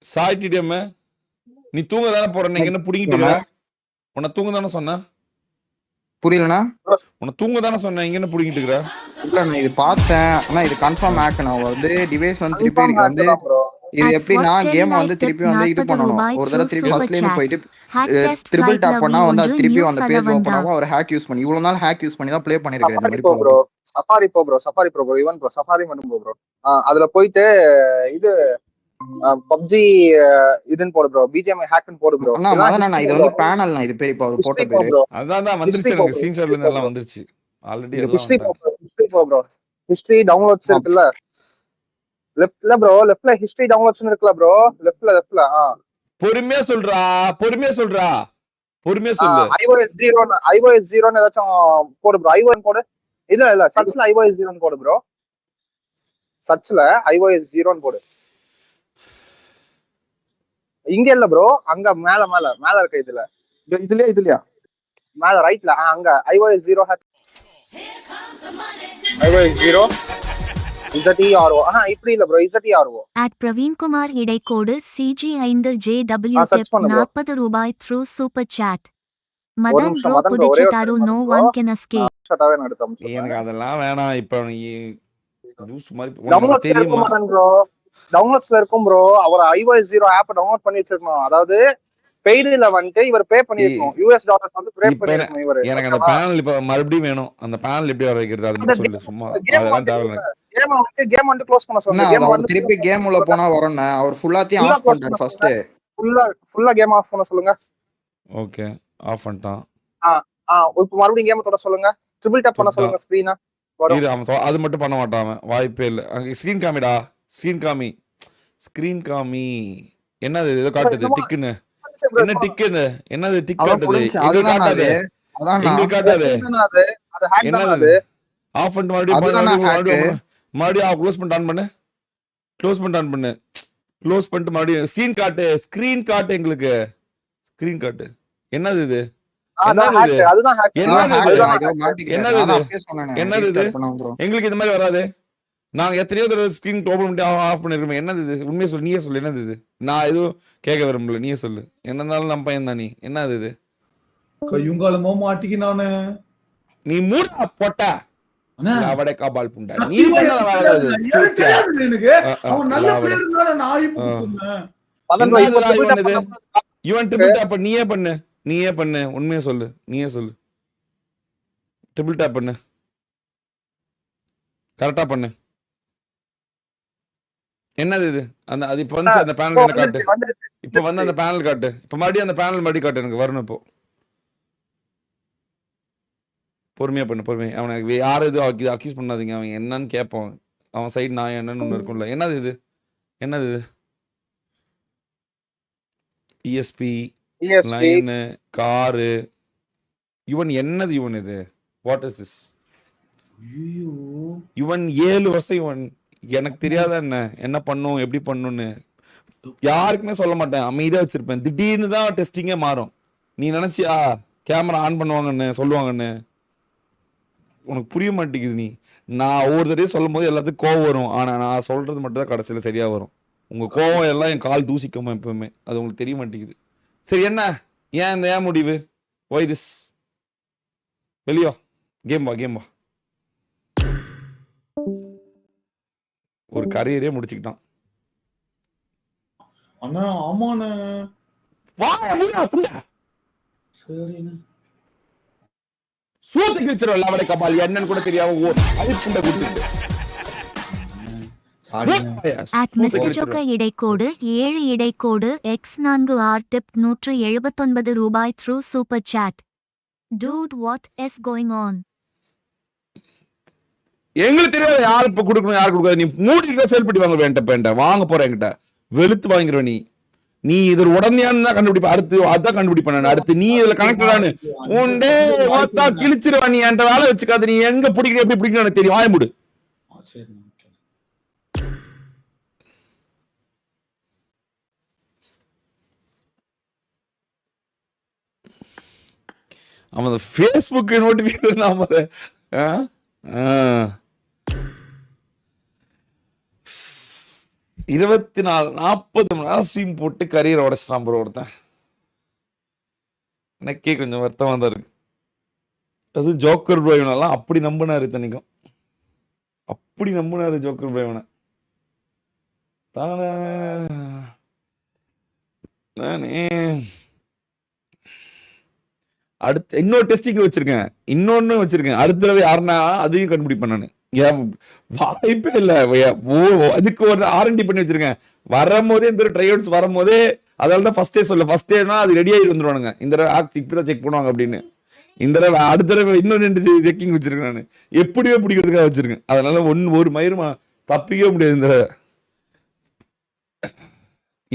சாய் டிடிஎம் நீ தூங்க தானே போற. நீங்க என்ன புடிங்கிட்டு இருக்க? உன்னை தூங்க தானே சொன்ன. புரியலண்ணா. உன்னை தூங்க தானே சொன்ன. இங்க என்ன புடிங்கிட்டு இருக்க? இல்ல நான் இது பார்த்தேன். ஆனா இது கன்ஃபார்ம் ஆக்கணும். வந்து டிவைஸ் வந்து திருப்பி வந்து இது எப்படின்னா கேம் வந்து திருப்பி வந்து இது பண்ணணும். ஒரு தடவை திருப்பி ஃபர்ஸ்ட்ல இருந்து போயிட்டு ட்ரிபிள் டாப் பண்ணா வந்து அது திருப்பி அந்த பேஜ் ஓபன் ஆகும். ஒரு ஹேக் யூஸ் பண்ணி இவ்வளவு நாள் ஹேக் யூஸ் பண்ணி தான் ப்ளே பண்ணிருக்கேன். இந்த மாதிரி bro safari bro even bro safari மட்டும் ப்ரோ. அதுல போயிட்டு இது பப்ஜி இதுன்னு போடு ப்ரோ. பிஜிஎம் ஹேக்னு போடு ப்ரோ. அண்ணா மதனா இது வந்து பேனல்னா இது பேர் இப்ப அவர் போட்ட பேரு. அதான் வந்துருச்சு எனக்கு ஸ்கிரீன்ஷாட்ல இருந்து எல்லாம் வந்துருச்சு. ஆல்ரெடி எல்லாம் ஹிஸ்டரி ப்ரோ. ஹிஸ்டரி டவுன்லோட்ஸ் இருக்குல்ல. லெஃப்ட்ல ப்ரோ லெஃப்ட்ல ஹிஸ்டரி டவுன்லோட்ஸ் இருக்குல ப்ரோ. லெஃப்ட்ல பொறுமையா சொல்றா. சொல்லு. iOS 0 ஏதாச்சும் போடு ப்ரோ. iOS போடு. இல்ல சர்ச்ல iOS 0 போடு ப்ரோ. சர்ச்ல iOS 0 போடு. இங்க இல்ல ப்ரோ. அங்க மேல இருக்க இதுலயா மேல ரைட்ல அங்க iOS 0 iOS 0 ZERO. இப்படி இல்ல ப்ரோ. ZERO @Praveen Kumar இடைக்கோடு CG5JW 40 ரூபாய் through super chat. Madhan bro புடிச்சிட்டாரு. no one can escape. ஷட்டாவே நடத்தம். எனக்கு அதெல்லாம் வேணாம். இப்போ நீ லூஸ் மாதிரி டவுன்லோட்ஸ்ல இருக்கும் மதன் ப்ரோ. டவுன்லோட்ஸ்ல இருக்கும் ப்ரோ. அவர் iOS 0 ஆப் டவுன்லோட் பண்ணி வச்சிருக்கணும். அதாவது பெய்டுல வந்து இவர் பே பண்ணிருக்கணும். US டாலர்ஸ் வந்து பே பண்ணிருக்கணும் இவர். எனக்கு அந்த பேனல் இப்ப மறுபடியும் வேணும். அந்த பேனல் எப்படி வர வைக்கிறது அது மட்டும் சொல்லு. சும்மா அதெல்லாம் தேவையில்லை. கேம் வந்து க்ளோஸ் பண்ண சொல்லுங்க. கேம் வந்து திருப்பி கேம் உள்ள போனா வரணும். அவர் ஃபுல்லாத்தையும் ஆஃப் பண்ணிட்டாரு ஃபர்ஸ்ட். ஃபுல்லா கேம் ஆஃப் பண்ண சொல்லுங்க. ஓகே ஆஃப் பண்ணிட்டான். இப்போ மறுபடியும் கேம் தொட சொல்லுங்க. ட்ரிபிள் டாப் பண்ண சொல்லுங்க ஸ்கிரீனா. அது மட்டும் பண்ண மாட்டான். வாய்ப்பே இல்ல. அங்க ஸ்கிரீன் காமிடா. ஸ்கிரீன் காமி. என்னது ஏதோ காட்டுது டிக்குன்னு. என்ன டிக்குன்னு? என்னது டிக் காட்டுது? இது காட்டாது. இங்க காட்டாது. அது ஹேக் தான் அது. ஆஃப் பண்ணிட்டு மறுபடியும் க்ளோஸ் பண்ணிட்டு ஆன் பண்ணு. க்ளோஸ் பண்ணிட்டு மறுபடியும் ஸ்கிரீன் காட்டு எங்களுக்கு. ஸ்கிரீன் காட்டு. என்னது இது? எங்களுக்கு இது மாதிரி வராது. நாங்க எத்தனையோ தடவை ஸ்கிரீன் ஓபன் பண்ணி ஆஃப் பண்ணிருக்கோம். என்னது இது? உண்மையை சொல்லு. நீயே சொல்லு. என்னது இது? நான் எதுவும் கேட்க விரும்பல. நீயே சொல்லு. என்ன இருந்தாலும் நம்ம பையன் தான் நீ. என்னது இது? கையுங்காலமோ மாட்டிக்கினானே. நீ மூடா போட்டா லாவடே காபால் புண்டா. நீ பண்ணல எனக்கு அவன் நல்ல பேர் இருந்தானே நான் இப்போ சொன்னேன். இவன் ட்ரிபிள் டாப் நீயே பண்ணு. உண்மையை சொல்லு. நீயே சொல்லு. ட்ரிபிள் டாப் பண்ணு. கரெக்டா பண்ணு. என்னது இது? அது இப்ப வந்து அந்த பேனல் என்ன காட்டு. இப்ப வந்து அந்த பேனல் காட்டு. இப்ப மறுபடியும் அந்த பேனல் மறுபடியும் காட்டு. எனக்கு வரணும் இப்போ. பொறுமையா பண்ணு. அவனுக்கு யாரும் எதுவும் அக்யூஸ் பண்ணாதீங்க. அவன் என்னன்னு கேட்பான். அவன் சைடு நான் என்னன்னு ஒண்ணு இருக்கும்ல. என்னது இது? ESP line car. இவன் என்னது? இவன் இது வாட் இஸ் திஸ்? இவன் 7 வருஷம் இவன். எனக்கு தெரியாத என்ன பண்ணும் எப்படி பண்ணுன்னு யாருக்குமே சொல்ல மாட்டேன். அமைதியா வச்சிருப்பேன். திடீர்னு தான் டெஸ்டிங்கே மாறும். நீ நினைச்சியா கேமரா ஆன் பண்ணுவாங்கன்னு சொல்லுவாங்கன்னு? உனக்கு புரிய மாட்டேங்குது. நான் ஒவ்வொரு தடவையும் சொல்லும் போது எல்லாத்துக்கும் கோவம் வரும். ஆனா நான் சொல்றது மட்டும் தான் கடைசியில சரியா வரும். உங்க கோவம் எல்லாம் என் கால் தூசிக்கமா எப்பவுமே. அது உங்களுக்கு தெரிய மாட்டேங்குது. சரி என்ன ஏன் முடிவு? Y this? வெளியோ கேம் வா. ஒரு கரியரே முடிச்சுக்கிட்டான். அண்ணா ஆமாண்ணே. சரிண்ணே. சூத்துக்கு வச்சிருவா லாவடே கபால் என்னன்னு கூட தெரியாம அது புண்டை கொடுத்துட்டு. At Mr. Joka இடைக்கோடு 7 இடைக்கோடு X4R tip 179 ரூபாய் through super chat. Dude, what is going on? எங்களுக்கு தெரியாது யார் இப்ப கொடுக்கணும் யார் கொடுக்காது. நீ மூடிட்டு சேல் பண்ணி வாங்க வேண்ட வாங்க போற என்கிட்ட வெளுத்து வாங்கிடுவ நீ இது உடனேயான்னு தான் கண்டுபிடிப்ப. அடுத்து அதான் கண்டுபிடிப்ப. அடுத்து நீ இதுல கனெக்டடானு உண்டே மொத்தா கிழிச்சிருவா. நீ என்கிட்ட வேலை வச்சுக்காது. நீ எங்க பிடிக்கிற எப்படி பிடிக்கணும் எனக்கு தெரியும். வாய மூடு. அவன் ஃபேஸ்புக் நோட்டிபிகேஷன் நாம 24-40 மணி நேரம் ஸ்ட்ரீம் போட்டு கரியர் உடச்சிட்டான் ப்ரோ ஒருத்தன். எனக்கே கொஞ்சம் வருத்தமா தான் இருக்கு. அது ஜோக்கர் ப்ரோ இவனெல்லாம் அப்படி நம்பினாரு தனிக்கும். அப்படி நம்பினாரு ஜோக்கர் ப்ரோ இவனை. நானே அடுத்து இன்னொரு டெஸ்டிங் வச்சிருக்கேன். இன்னொன்னு வச்சிருக்கேன். அடுத்த தடவை யாருன்னா அதையும் கண்டுபிடிப்பேன் நான். வாய்ப்பே இல்லை. அதுக்கு ஒரு R&D பண்ணி வச்சிருக்கேன். வரும்போதே இந்த ட்ரை அவுட்ஸ் வரும்போதே அதால தான் ஃபர்ஸ்டே சொல்ல. ஃபர்ஸ்ட் டேனா அது ரெடி ஆகி வந்துருவானுங்க. இந்த தடவை இப்பதான் செக் பண்ணுவாங்க அப்படின்னு. இந்த தடவை அடுத்த தடவை இன்னும் 2 செக்கிங் வச்சிருக்கேன் நான். எப்படியோ பிடிக்கிறதுக்காக வச்சிருக்கேன். அதனால ஒரு மயிருமா தப்பிக்கவே முடியாது. இந்த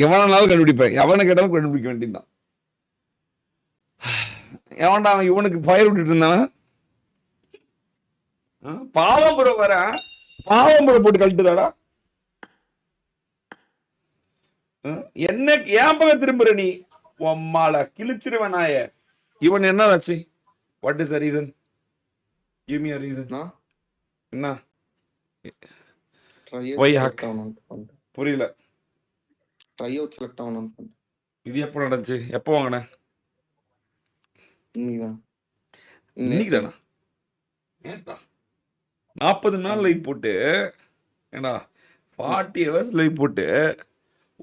எவனாலும் கண்டுபிடிப்பேன். எவனை கேட்டாலும் கண்டுபிடிக்க வேண்டியதுதான். எவன்டா அவன் இவனுக்கு ஃபயர் விட்டுட்டு இருந்தான். பாவம் ப்ரோ வர பாவம் ப்ரோ போட்டு கழட்டுதாடா. என்ன ஏன் பக்கம் திரும்புற நீ? உம்மால கிழிச்சிருவேன் நாய. இவன் என்ன ஆச்சு? What is the reason? Give me a reason. என்ன why hack? புரியல. ட்ரை அவுட் செலக்ட் ஆகணும். இது எப்போ நடந்துச்சு? எப்போ வாங்கின? இன்னைக்கு தானா? 40 நாள் லைவ் போட்டு ஏடா 40 hours லைவ் போட்டு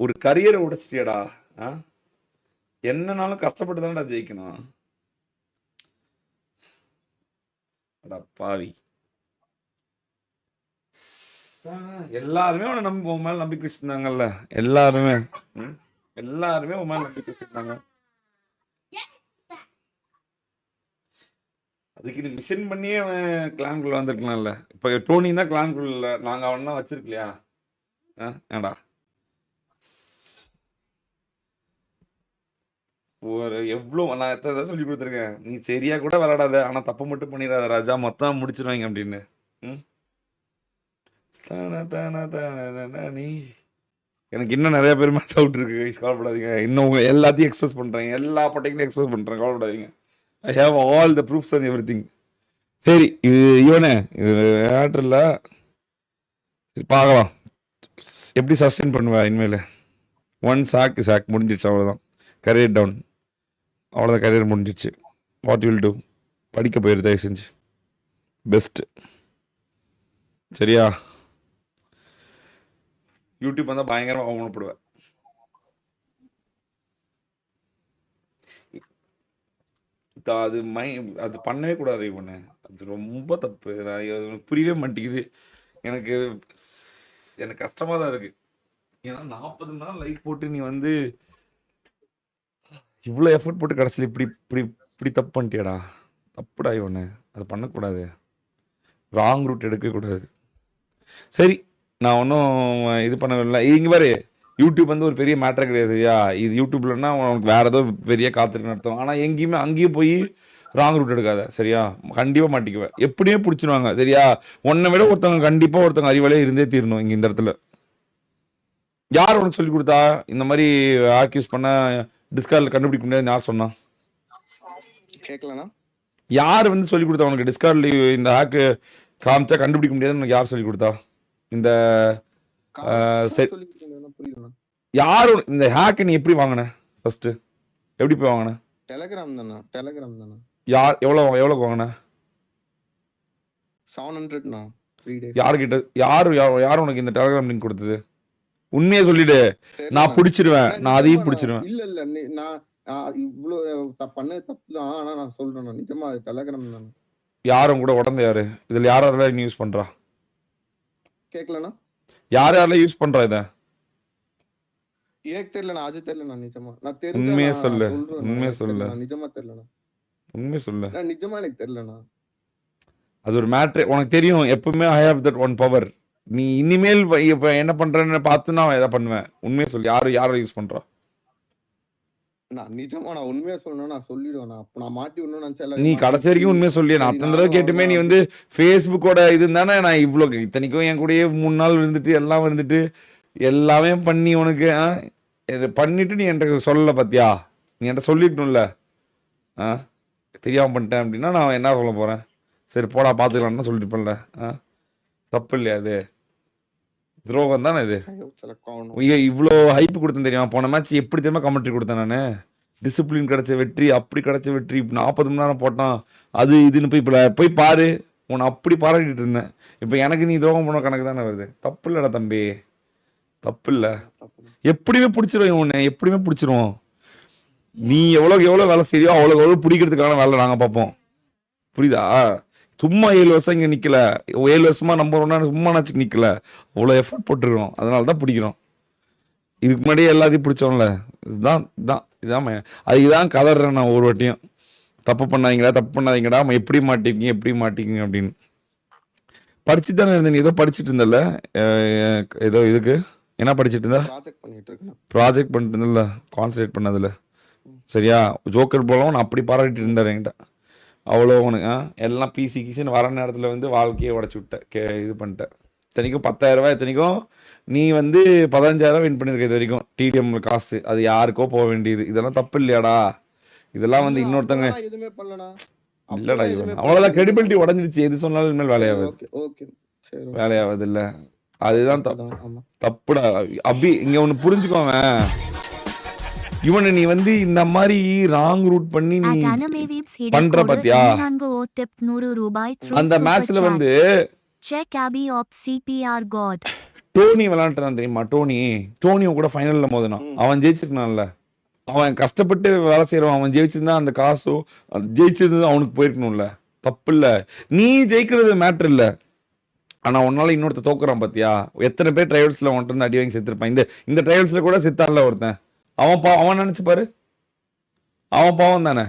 ஒரு கரியரை உடைச்சிட்டியடா. என்னனாலும் கஷ்டப்பட்டு தானடா ஜெயிக்கணும். பாவி எல்லாருமே உன உன் மேல நம்பிக்கை வச்சிருந்தாங்கல்ல. எல்லாருமே உன் மேல நம்பிக்கை வச்சிருந்தாங்க. அதுக்கு நீ மிஷன் பண்ணியே அவன் கிளான்குள்ள வந்திருக்கலாம்ல. இப்ப டோனி தான் கிளான்குள்ள. நாங்க அவன் வச்சிருக்கலையா? ஏடா ஒரு எவ்வளவு நான் எத்தனை சொல்லி கொடுத்துருக்கேன். நீ சரியா கூட விளையாடாத, ஆனா தப்பு மட்டும் பண்ணிடாத ராஜா, மொத்தம் முடிச்சிருவாங்க அப்படின்னு. நீ எனக்கு இன்னும் நிறைய பேர் மேல டவுட் இருக்கு. கவலைப்படாதீங்க. இன்னும் உங்க எல்லாத்தையும் எக்ஸ்பிரஸ் பண்றேன். எல்லா பட்டைகளையும் எக்ஸ்பிரஸ் பண்றேன். கவலைப்படாதீங்க. I have all the proofs and everything. சரி இது இவனே இது ஆட்ரில் பார்க்கலாம் எப்படி சஸ்டெயின் பண்ணுவேன் இனிமேல். ஒன் சாக் முடிஞ்சிச்சு. அவ்வளோதான். Career down. அவ்வளோதான். கரியர் முடிஞ்சிச்சு. What will do? படிக்க போயிரு தயவு செஞ்சு. பெஸ்ட்டு. சரியா? யூடியூப் வந்தால் பயங்கரமாக அவமானப்படுவேன். அது பண்ணவே கூடாது இவனு. அது ரொம்ப தப்பு. நான் புரியவே மாட்டேங்குது. எனக்கு கஷ்டமா தான் இருக்கு. ஏன்னா 40 நாள் லைக் போட்டு நீ வந்து இவ்வளோ எஃபர்ட் போட்டு கடைசியில் இப்படி தப்பு பண்ணிட்டியாடா. தப்புடா இவனு. அது பண்ணக்கூடாது. ராங் ரூட் எடுக்கக்கூடாது. சரி நான் ஒன்றும் இது பண்ணவில்லை. இங்கே பாரு, யூடியூப் வந்து ஒரு பெரிய மேட்டர் கிடையாது. சரியா? இது யூடியூப்லன்னா உனக்கு வேற ஏதோ பெரிய காத்திருக்குன்னு அர்த்தம். ஆனால் எங்கேயுமே அங்கேயும் போய் ராங் ரூட் எடுக்காத. சரியா? கண்டிப்பாக மாட்டிக்குவேன். எப்படியே பிடிச்சிருவாங்க. சரியா? உன்னை விட ஒருத்தவங்க கண்டிப்பாக ஒருத்தவங்க அறிவாலே இருந்தே தீரணும். இங்கே இந்த இடத்துல யார் உனக்கு சொல்லி கொடுத்தா இந்த மாதிரி ஹேக் யூஸ் பண்ண டிஸ்கார்டில் கண்டுபிடிக்க முடியாதுன்னு யார் சொன்னா? கேட்கலண்ணா. யார் வந்து சொல்லி கொடுத்தா உனக்கு டிஸ்கார்டில் இந்த ஹேக்கு காமிச்சா கண்டுபிடிக்க முடியாதுன்னு உனக்கு யார் சொல்லி கொடுத்தா? இந்த யாரு இந்த ஹேக் நீ எப்படி வாங்கின? ஃபர்ஸ்ட் எப்படி போய் வாங்கின? டெலிகிராம் தானே. யார் எவ்வளவு வாங்கின? 700 யார்கிட்ட? யார் உனக்கு இந்த டெலிகிராம் லிங்க் கொடுத்தது? உண்மையே சொல்லிடு. நான் பிடிச்சிருவேன். நான் அதையும் பிடிச்சிருவேன். இல்ல நான் இவ்வளவு பண்ண தப்பு தான். ஆனா நான் சொல்றேன் நிஜமா டெலிகிராம் தானே. யாரும் கூட உடந்த யாரு இதுல யாரெல்லாம் யூஸ் பண்றா? கேட்கலண்ணா. யார் யாரெல்லாம் யூஸ் பண்றா இத? எனக்கு தெரியலண்ணா, அது தெரியலண்ணா நிஜமா. நான் உண்மையே தெரிஞ்சா சொல்லு, நான் சொல்றேண்ணா. உண்மையே எனக்கு சொல்லு, தெரியலண்ணா, நிஜமா தெரியலண்ணா. உண்மையே சொல்லு. நிஜமா எனக்கு தெரியலண்ணா. அது ஒரு மேட்ரு. உனக்கு தெரியும் எப்பவுமே I have that one power. நீ இனிமேல் இப்ப என்ன பண்றேன்னு பார்த்து நான் எதை பண்ணுவேன். உண்மையை சொல்லு, யாரை யூஸ் பண்றா? நான் நிஜமா நான் உண்மையா சொல்லணும், நான் சொல்லிடுவேன். அப்ப நான் மாட்டி விடணும்னு நினைச்சா நீ எல்லாரையும் கடைசி மாட்டி வரைக்கும் விட்டு உண்மையை சொல்லியே. நான் சரி அத்தனை தடவை நானும் கேட்டுமே அவ்வளவுதான் நீ அப்படி வந்து ஃபேஸ்புக்கோட இது தானே. நான் இவ்வளோ இத்தனைக்கும் என் கூடயே 3 நாள் இருந்துட்டு எல்லாம் இருந்துட்டு எல்லாமே பண்ணி உனக்கு இது பண்ணிட்டு நீ என்கிட்ட சொல்லலை பார்த்தியா? நீ என்கிட்ட சொல்லிடணும்ல. ஆ தெரியாமல் பண்ணிட்டேன் அப்படின்னா நான் என்ன சொல்ல போகிறேன்? சரி போடா பார்த்துக்கலான்னு சொல்லிட்டுப்பேன்ல. தப்பு இல்லையா அது? துரோகம் தானே இது. செலக்ட் இவ்வளோ ஹைப்பு கொடுத்தேன் தெரியுமா? போன மேட்ச் எப்படி தெரியுமா கமெண்ட்ரி கொடுத்தேன் நான். டிசிப்ளின் கிடைச்ச வெற்றி, அப்படி கிடைச்ச வெற்றி, 40 மணி நேரம் போட்டான், அது இதுன்னு போய் பாரு. உன்னை அப்படி பாராட்டிட்டு இருந்தேன். இப்போ எனக்கு நீ துரோகம் பண்ண கணக்கு தானே வருது. தப்பு இல்லைடா தம்பி, தப்பு இல்லை. எப்படியுமே பிடிச்சிருவோம் உன்னை, எப்படியுமே பிடிச்சிருவோம். நீ எவ்வளோக்கு எவ்வளோ வேலை செய்யோ அவ்வளோக்கு எவ்வளோ பிடிக்கிறதுக்கான வேலை நாங்கள் பார்ப்போம். புரியுதா? சும்மா 7 வருஷம் இங்கே நிற்கல, 7 வருஷமா நம்பர் ஒன்னா சும்மா நாச்சுக்கு நிற்கல, அவ்வளோ எஃபர்ட் போட்டுருக்கோம். அதனால தான் பிடிக்கிறோம். இதுக்கு முன்னாடியே எல்லாத்தையும் பிடிச்சோம்ல. இதுதான் அதுதான் கதறேன் நான் ஒரு வாட்டியும். தப்பு பண்ணாதீங்கடா எப்படி மாட்டிக்கிங்க அப்படின்னு. படிச்சுட்டு தானே இருந்தேன். நீ ஏதோ படிச்சுட்டு இருந்தல, ஏதோ இதுக்கு என்ன படிச்சுட்டு இருந்தா? ப்ராஜெக்ட் பண்ணிட்டு இருந்தல, கான்சன்ட்ரேட் பண்ணதில்ல. சரியா? ஜோக்கர் போலவும் நான் அப்படி பாராட்டிட்டு இருந்தேன் என்கிட்ட. அவ்வளோ உனக்கு எல்லாம் கிசின்னு வர நேரத்தில் வந்து வாழ்க்கையை உடச்சி விட்டேன். இது பண்ணிட்டேன். இத்தனைக்கும் 10,000 ரூபாய், இத்தனைக்கும் நீ வந்து 15,000 வின் பண்ணியிருக்க இது வரைக்கும். டிடிஎம் காசு அது யாருக்கோ போக வேண்டியது. இதெல்லாம் தப்பு இல்லையாடா? இதெல்லாம் வந்து இன்னொருத்தங்க இல்லடா. இவன் அவ்வளோதான், கிரெடிபிலிட்டி உடஞ்சிருச்சு. எது சொன்னாலும் இனிமேல் வேலையாவது இல்லை. அதுதான் தப்புடா அபி. இங்க ஒன்று புரிஞ்சுக்கோங்க, இவனை நீ வந்து இந்த மாதிரி ராங் ரூட் பண்ணி நீ பண்ற பாத்தியா? அந்த மேட்ச்ல வந்து டோனி விளையாண்டுறான் தெரியுமா? டோனி கூட ஃபைனல்ல மோதினான். அவன் ஜெயிச்சிருக்கனான்ல. அவன் கஷ்டப்பட்டு வேலை செய்யறான். அவன் ஜெயிச்சிருந்தா அந்த காசோ ஜெயிச்சிருந்தது அவனுக்கு போயிருக்கணும்ல. தப்பு இல்ல. நீ ஜெயிக்கிறது மேட்ரு இல்ல, ஆனா உன்னால இன்னொருத்த தோக்குறான் பாத்தியா? எத்தனை பேர் ட்ரைவல்ஸ்ல அவன்கிட்ட இருந்து அடி வாங்கி செத்துருப்பான். இந்த ட்ரைவல்ஸ்ல கூட செத்தான்ல ஒருத்தன். அவன் நினைச்சு பாரு, அவன் பாவம் தானே.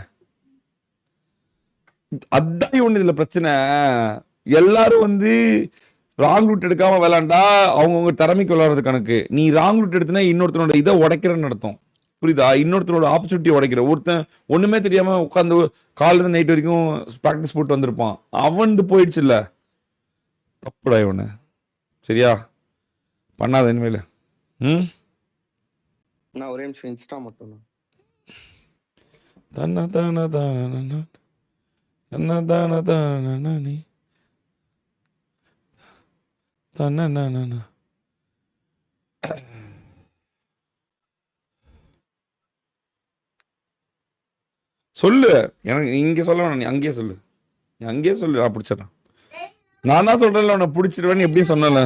அதான் இவனு இதுல பிரச்சனை. எல்லாரும் வந்து ராங் ரூட் எடுக்காம விளையாண்டா அவங்கவுங்க திறமைக்கு விளையாடுறது கணக்கு. நீ ராங் ரூட் எடுத்தினா இன்னொருத்தனோட இதை உடைக்கிறன்னு அர்த்தம். புரியுதா? இன்னொருத்தனோட ஆப்பர்ச்சுனிட்டி உடைக்கிற. ஒருத்தன் ஒண்ணுமே தெரியாம உட்காந்து காலையில நைட் வரைக்கும் ப்ராக்டிஸ் போட்டு வந்திருப்பான். அவன் போயிடுச்சு இல்ல. தப்புடா இவனு. சரியா? பண்ணாத இனிமேல. நான் ஒரே நிமிஷம் இன்ஸ்டா மட்டும் சொல்லு. எனக்கு இங்க சொல்ல வேணாம், நீ அங்கேயே சொல்லு. நான் பிடிச்சிடறேன். நான் தான் சொல்றேன்ல உன்னை பிடிச்சிருவேன்னு எப்படி சொன்னல.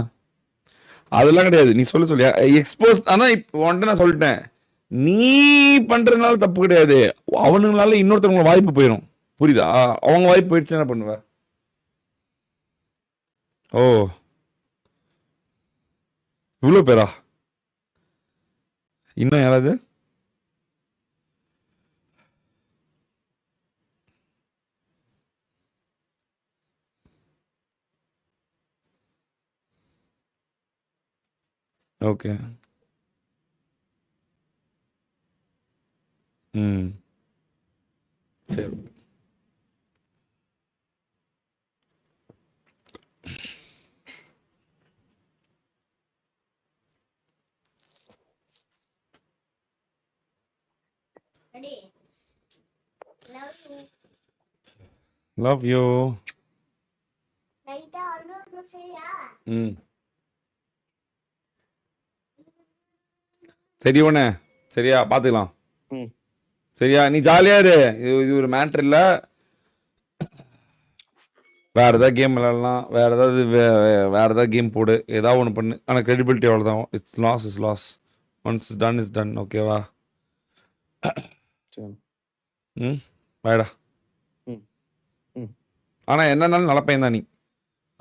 அதெல்லாம் கிடையாது. நீ சொல்லு எக்ஸ்போஸ். ஆனா இப்போ வந்துட்டு நான் சொல்லிட்டேன், நீ பண்றதுனால தப்பு கிடையாது. அவனுங்களால இன்னொருத்தவங்க வாய்ப்பு போயிடும். புரியுதா? அவங்க வாய்ப்பு போயிடுச்சு என்ன பண்ணுவ? ஓ இவ்வளோ பேரா? இன்னும் யாராவது? ஓகே. சரி. Love you. சரி உடனே சரியா? பார்த்துக்கலாம். சரியா? நீ ஜாலியா இரு. இது ஒரு மேட்ரு இல்லை. வேற ஏதாவது கேம் விளையாடலாம், வேற ஏதாவது கேம் போடு, ஏதாவது ஒன்று பண்ணு. ஆனால் கிரெடிபிலிட்டி அவ்வளோதான். It's loss. Once done is done. ஓகேவா? வேடா. ஆனால் என்னன்னாலும் நல்ல பையன் தான் நீ.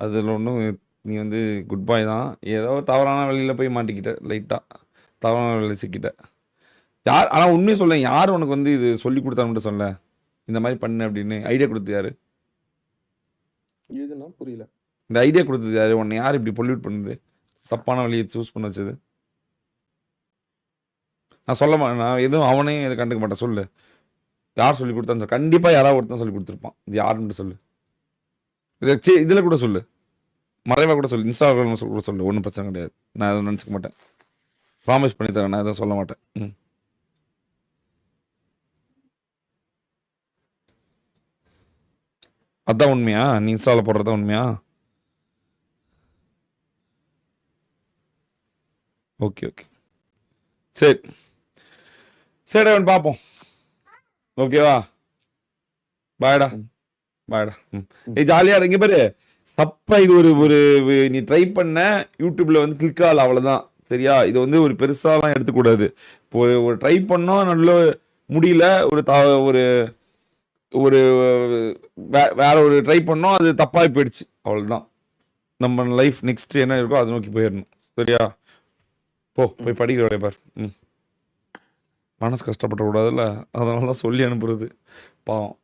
அதில் ஒன்றும் நீ வந்து குட் பாய் தான். ஏதோ தவறான வழியில் போய் மாட்டிக்கிட்ட, லைட்டாக தவறான வழியில் சிக்கிட்ட. யார் ஆனால் உண்மையை சொல்ல, யார் உனக்கு வந்து இது சொல்லி கொடுத்தான்னு மட்டும் சொல்ல, இந்த மாதிரி பண்ணு அப்படின்னு ஐடியா கொடுத்தது யாரு? இதுனா புரியல. இந்த ஐடியா கொடுத்தது யாரு? உன்னை யார் இப்படி பொல்யூட் பண்ணுது, தப்பான வழியை சூஸ் பண்ண வச்சது? நான் சொல்ல மாட்டேன், நான் எதுவும் அவனே இதை கண்டுக்க மாட்டேன். சொல்லு, யார் சொல்லி கொடுத்தான்னு கண்டிப்பாக யாராவது ஒருத்தன் சொல்லி கொடுத்துருப்பான். இது யாருன்னு சொல்லு. இதில் கூட சொல்லு, மறைவாக கூட சொல்லு, இன்ஸ்டாகிராம் கூட சொல்லு, ஒன்றும் பிரச்சனை கிடையாது. நான் எதுவும் நினச்சிக்க மாட்டேன், ப்ராமிஸ் பண்ணி தரேன், நான் எதுவும் சொல்ல மாட்டேன். அதான் உண்மையா? நீ இன்ஸ்டாவில் போடுறதா உண்மையா? ஓகே ஓகே, சரி சரி, அவன் பார்ப்போம். ஓகேவா? பாய்டா பாய்டா. நீ ஜாலியாக இங்கே பாரு. சப்பா இது ஒரு நீ ட்ரை பண்ண யூடியூப்ல வந்து கிளிக் ஆகல, அவ்வளோதான். சரியா? இது வந்து ஒரு பெருசாலாம் எடுத்துக்கூடாது. இப்போ ஒரு ட்ரை பண்ணோம், நல்ல முடியல, ஒரு ஒரு வேற ஒரு ட்ரை பண்ணோம், அது தப்பாகி போயிடுச்சு, அவ்வளோதான். நம்ம லைஃப் நெக்ஸ்ட் என்ன இருக்கோ அதை நோக்கி போயிடணும். சரியா? போய் படிக்கிற பார். மனசு கஷ்டப்படக்கூடாதுல்ல, அதனால தான் சொல்லி அனுப்புறது. பாவம்.